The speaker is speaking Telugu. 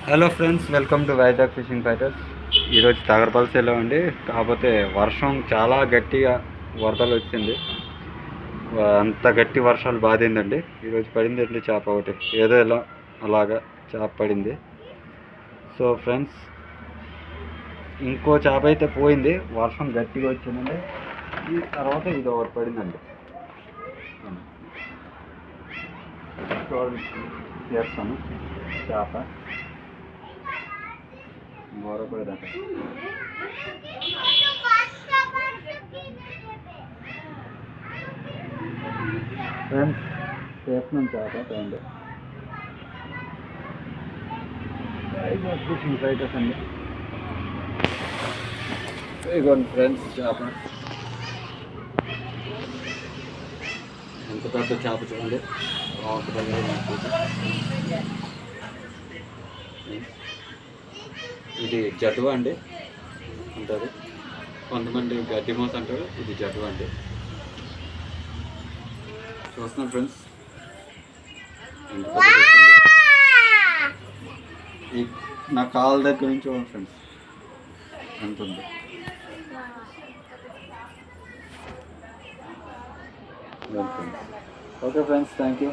Hello friends, welcome to Vizag fishing fighters. ఈరోజు తగరపల్లిలో ఉండి, కాకపోతే వర్షం చాలా గట్టిగా వరదలు వచ్చింది. అంత గట్టి వర్షాలు బాధిందండి. ఈరోజు పడింది ఎట్లా చేప ఒకటి, ఏదో ఇలా అలాగా చేప పడింది. సో ఫ్రెండ్స్, ఇంకో చేప అయితే పోయింది, వర్షం గట్టిగా వచ్చిందండి. ఈ తర్వాత ఇది ఒకటి పడిందండి. చేస్తాను చేప గౌరవపడేదాకా. ఫ్రెండ్స్, చేస్తున్నాం చేప టైంలో ఫిషింగ్ ఫైటర్స్ అండి. ఇదిగోండి ఫ్రెండ్స్, చేప ఎంత పెద్ద చేప చూడండి. ఇది జటువ అండి అంటారు, కొంతమంది గడ్డి మోస అంటారు. ఇది జటువ అండి. చూస్తున్నాం ఫ్రెండ్స్, నా కాళ్ళ దగ్గర నుంచి చూడండి ఫ్రెండ్స్ ఎంత ఉంది. Okay friends, thank you.